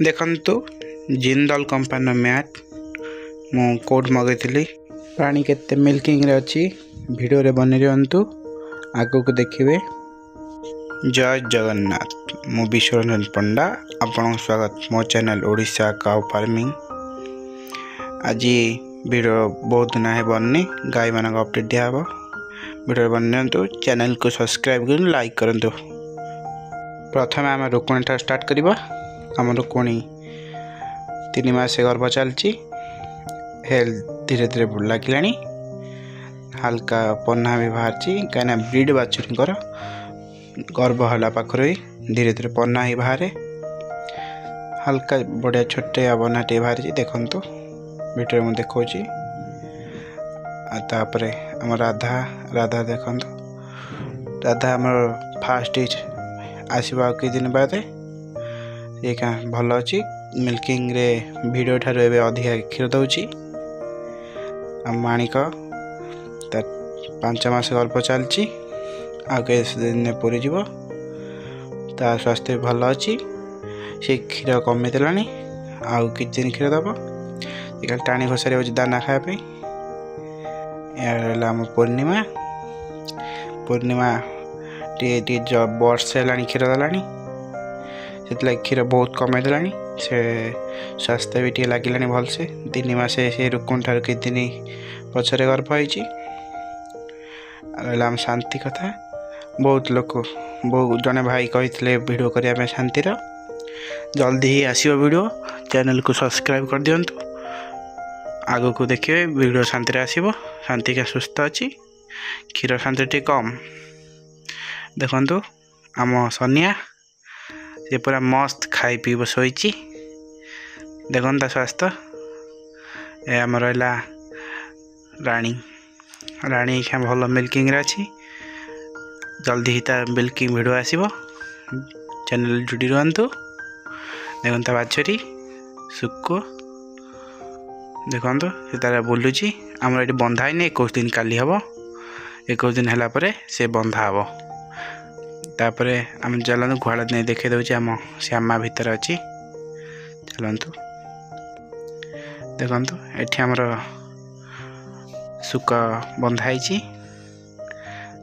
देखंतु Jindal company mat मु code मगैली प्राणी केते मिल्किंग रे अछि वीडियो रे बनि रहंतु आगो को देखिबे। जय जगन्नाथ मु विश्वरंजन पंडा आपन स्वागत मो चैनल ओडिशा काउ फार्मिंग। आज वीडियो बहुत दिन है बननी गाय मान अपडेट दिया वीडियो बनतु चैनल को सब्सक्राइब कर लाइक करंतु। प्रथम आम रुकुणी ठार स्टार्ट करबा। आम रुकुणी 3 मास गर्भ चलची हेल्थ धीरे धीरे लगिला हल्का पन्ना भी बाहर कहीं ब्रीड बाछुरी गर्भ हला पाखर धीरे धीरे पन्ना ही बाहर हल्का बढ़िया छोटे बनाटे बाहर देखु वीडियो में देखा आम राधा राधा देखु राधा आम फास्ट आसवा कि दिन बाद ये क्या भल अच्छी मिल्किंग रे वीडियो ठार अधिका क्षीर दौची। माणिक 5 मास गर्भ चलची आगे दिन पूरी जीव तार स्वास्थ्य भल अच्छी से क्षीर कमी देला आउ कि दिन क्षीर दब टाणी घोषारी हो दाना खायापी। आम पूर्णिमा पूर्णिमा टी वर्ष है क्षीर देलानी से क्षीर बहुत कमे देलानी से स्वास्थ्य भी लगिलानी भल से 3 मास से रुकुण ठार कि दिन पछरे गर्भ होइची। आम शांति कथा बहुत लोग बहुत जड़े भाई कही वीडियो करने शांतिर जल्दी ही आसो वीडियो चैनल को सब्सक्राइब कर दिंतु आगो को देखिए वीडियो शांति आसो शांति का सुस्थ अच्छी क्षीर शांति टी कम देखु आम सोनिया ये पूरा मस्त खाई पीब शोची देखता स्वास्थ्य ए आम रहा राणी राणी क्या भल मिल्किंग अच्छी जल्दी ही तार मिल्किंग वीडियो आसो चैनल जुड़ी रुहतु देखता बाछुरी सुको देखु से तार बुलूची आमर ये बंधा ही 21 दिन काली हम 21 दिन है से बंधा हम तापर आम चलतु गुहाल नहीं देखे दूचे आम श्यामा भितर अच्छी चलतु देखु ये आमर सुक बंधाई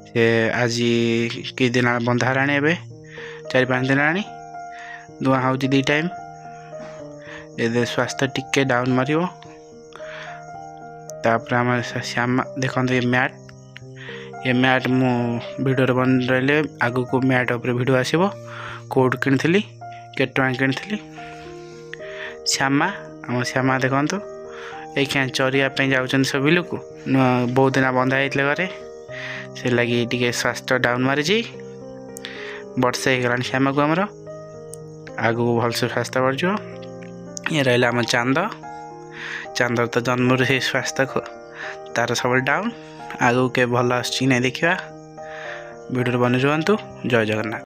से आज कि दिन बंधा है 4-5 दिन आनी दुआ हो 2 टाइम ये स्वास्थ्य टिके डाउन मारियो तापर आम श्यामा देखो ये मैट मु वीडियो बन रही आगु को मैट उपर वीडियो आसो कोड किनी के किनी श्यामा आम श्यामा देखु ये चरिया जाऊँ सब बिलूक बहुत दिन बंधा होते घरे से लगी टी स्वास्थ्य डाउन मारी वर्षे होगला श्यामा को आमर आगु भलसे स्वास्थ्य बढ़ ये रहा आम चांद चांद तो जन्म से स्वास्थ्य तार सब डाउन आगु के भल आस देखा वीडियो बनी रुहतु। जय जगन्नाथ।